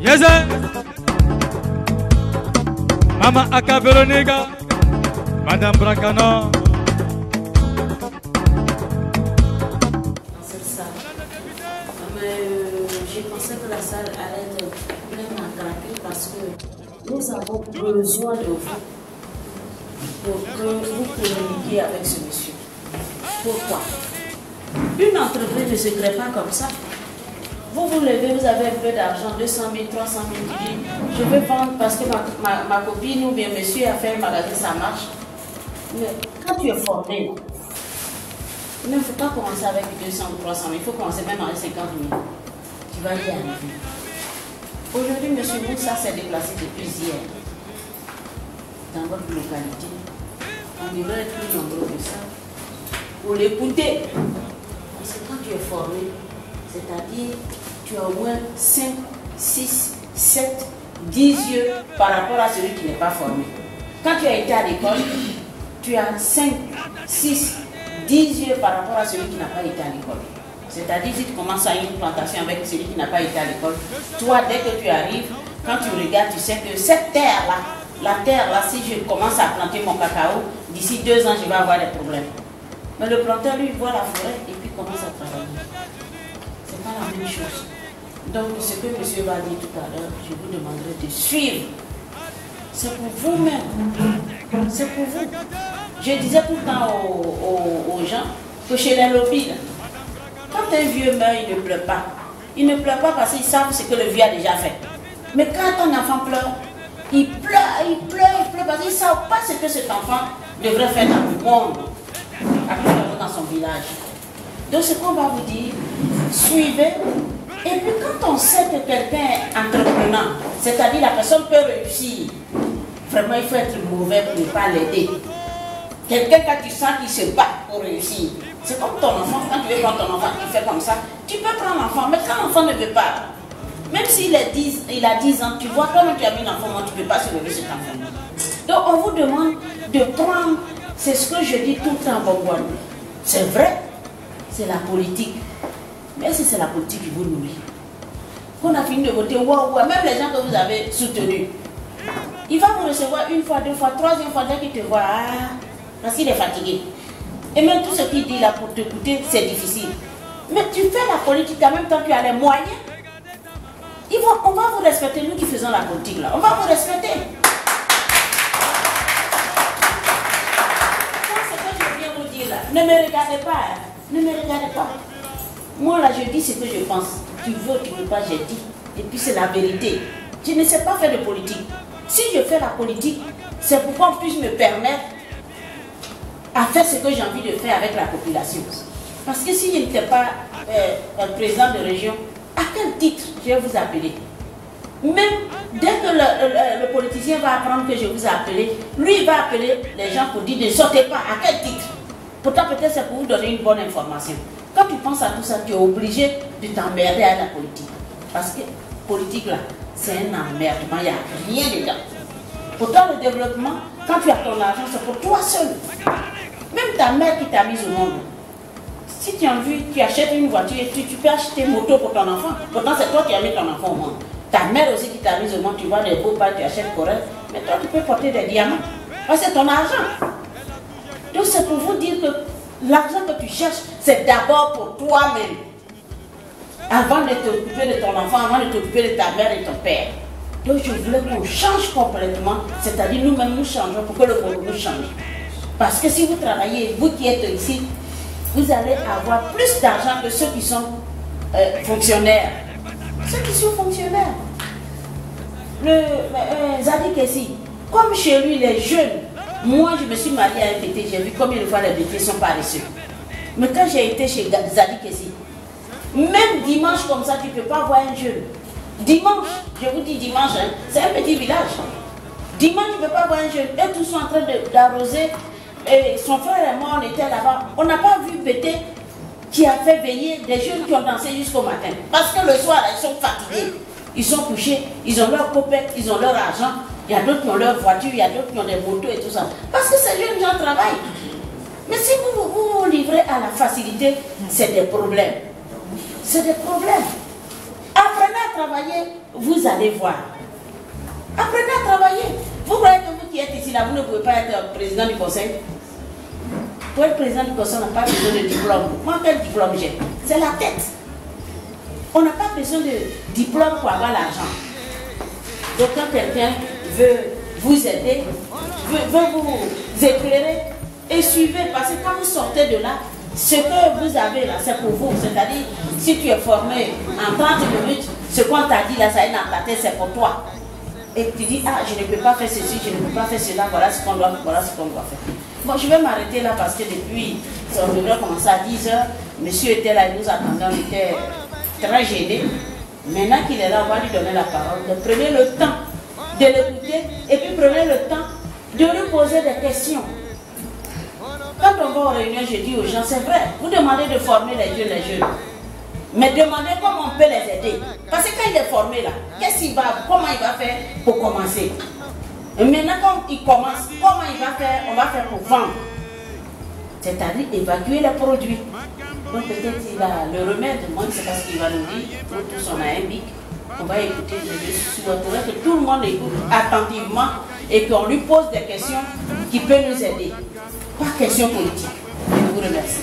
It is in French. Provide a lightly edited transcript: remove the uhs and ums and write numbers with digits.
Yes, Mama Aka Veronica, Madame Bracano. C'est ça. J'ai pensé que la salle allait être vraiment gratuite parce que nous avons besoin de vous pour que vous communiquiez avec ce monsieur. Pourquoi? Une entreprise ne se crée pas comme ça. Vous vous levez, vous avez un peu d'argent, 200 000, 300 000, je vais vendre parce que ma copine ou bien monsieur a fait un magasin, ça marche. Mais quand tu es formé, il ne faut pas commencer avec 200 ou 300 000, il faut commencer même avec 50 000. Tu vas y arriver. Aujourd'hui, monsieur Moussa s'est déplacé depuis hier dans votre localité. On devrait être plus nombreux que ça pour l'écouter. Parce que quand tu es formé, c'est-à-dire tu as au moins 5, 6, 7, 10 yeux par rapport à celui qui n'est pas formé. Quand tu as été à l'école, tu as 5, 6, 10 yeux par rapport à celui qui n'a pas été à l'école. C'est-à-dire si tu commences à une plantation avec celui qui n'a pas été à l'école, toi dès que tu arrives, quand tu regardes, tu sais que cette terre-là, la terre-là, si je commence à planter mon cacao, d'ici 2 ans, je vais avoir des problèmes. Mais le planteur, lui, voit la forêt et puis commence à travailler. Ce n'est pas la même chose. Donc, ce que monsieur va dire tout à l'heure, je vous demanderai de suivre. C'est pour vous-même. C'est pour vous. Je disais tout le temps aux gens que chez les lobbies, quand un vieux meurt, il ne pleure pas. Il ne pleure pas parce qu'ils savent ce que le vieux a déjà fait. Mais quand un enfant pleure, il pleure parce qu'ils ne savent pas ce que cet enfant devrait faire dans le monde, dans son village. Donc ce qu'on va vous dire, suivez. Et puis quand on sait que quelqu'un est entreprenant, c'est-à-dire la personne peut réussir, vraiment il faut être mauvais pour ne pas l'aider. Quelqu'un quand tu sens qu'il se bat pour réussir, c'est comme ton enfant, quand tu veux prendre ton enfant, il fait comme ça, tu peux prendre l'enfant, mais quand l'enfant ne veut pas, même s'il a 10 ans, tu vois, toi-même tu as mis l'enfant, tu ne peux pas se lever cet enfant. Donc on vous demande de prendre, c'est ce que je dis tout le temps à Bongouane. C'est vrai, c'est la politique. Mais si c'est la politique qui vous nourrit, qu'on a fini de voter, wow, même les gens que vous avez soutenus, il va vous recevoir 1 fois, 2 fois, 3e fois, dès qu'il te voit, parce qu'il est fatigué. Et même tout ce qu'il dit là pour t'écouter, c'est difficile. Mais tu fais la politique en même temps, tu as les moyens. On va vous respecter, nous qui faisons la politique là. On va vous respecter. C'est ce que je viens vous dire là. Ne me regardez pas. Hein. Ne me regardez pas. Moi là, je dis ce que je pense. Tu veux, tu ne veux pas, j'ai dit. Et puis c'est la vérité. Je ne sais pas faire de politique. Si je fais la politique, c'est pour qu'on puisse me permettre à faire ce que j'ai envie de faire avec la population. Parce que si je n'étais pas président de région, à quel titre je vais vous appeler? Même dès que le politicien va apprendre que je vous ai appelé, lui il va appeler les gens pour dire ne sautez pas. À quel titre? Pourtant peut-être c'est pour vous donner une bonne information. Quand tu penses à tout ça, tu es obligé de t'emmerder à la politique. Parce que politique là, c'est un emmerdement, il n'y a rien dedans. Pourtant le développement, quand tu as ton argent, c'est pour toi seul. Même ta mère qui t'a mise au monde. Si tu as envie, tu achètes une voiture, tu peux acheter une moto pour ton enfant. Pourtant c'est toi qui as mis ton enfant au monde. Ta mère aussi qui t'a mise au monde, tu vois des beaux pas, tu achètes correct. Mais toi tu peux porter des diamants. Parce que c'est ton argent. Donc c'est pour vous dire que l'argent que tu cherches, c'est d'abord pour toi-même. Avant de t'occuper de ton enfant, avant de t'occuper de ta mère et ton père. Donc je voulais qu'on change complètement, c'est-à-dire nous-mêmes nous changeons pour que le monde nous change. Parce que si vous travaillez, vous qui êtes ici, vous allez avoir plus d'argent que ceux qui sont fonctionnaires. Ceux qui sont fonctionnaires. Zadi Kessi, comme chez lui les jeunes, moi je me suis mariée à un BT, j'ai vu combien de fois les BT sont paresseux. Mais quand j'ai été chez Zadi Kessi, même dimanche comme ça, tu ne peux pas voir un jeune. Dimanche, je vous dis dimanche, hein, c'est un petit village. Dimanche, tu ne peux pas voir un jeune. Eux tous sont en train d'arroser. Et son frère et moi, on était là-bas. On n'a pas vu Bété qui a fait veiller des jeunes qui ont dansé jusqu'au matin. Parce que le soir, ils sont fatigués. Ils sont couchés, ils ont leur copette, ils ont leur argent. Il y a d'autres qui ont leur voiture, il y a d'autres qui ont des motos et tout ça. Parce que ces jeunes gens travaillent. Mais si vous vous livrez à la facilité, c'est des problèmes. C'est des problèmes. Apprenez à travailler, vous allez voir. Apprenez à travailler. Vous croyez que vous qui êtes ici, là, vous ne pouvez pas être président du conseil? Pour être président du conseil, on n'a pas besoin de diplôme. Moi, quel diplôme j'ai? C'est la tête. On n'a pas besoin de diplôme pour avoir l'argent. Donc quand quelqu'un veut vous aider, veut vous éclairer, et suivez, parce que quand vous sortez de là, ce que vous avez là, c'est pour vous. C'est-à-dire, si tu es formé en 30 minutes, ce qu'on t'a dit là, ça est dans ta tête, c'est pour toi. Et tu dis, ah, je ne peux pas faire ceci, je ne peux pas faire cela, voilà ce qu'on doit faire. Bon, je vais m'arrêter là parce que depuis, on devrait commencer à 10 h. Monsieur était là, il nous attendait, on était très gênés. Maintenant qu'il est là, on va lui donner la parole. Donc, prenez le temps de l'écouter et puis prenez le temps de lui poser des questions. Quand on va aux réunions, je dis aux gens, c'est vrai, vous demandez de former les jeunes. Mais demandez comment on peut les aider. Parce que quand il est formé là, comment il va faire pour commencer? Et maintenant, quand il commence, comment il va faire? On va faire pour vendre. C'est-à-dire évacuer les produits. Donc peut-être il a le remède, moi je ne sais pas ce qu'il va nous dire. Nous tous on a un bic. On va écouter, je souhaiterais que tout le monde écoute attentivement et qu'on lui pose des questions qui peuvent nous aider. Pas question politique. Je vous remercie.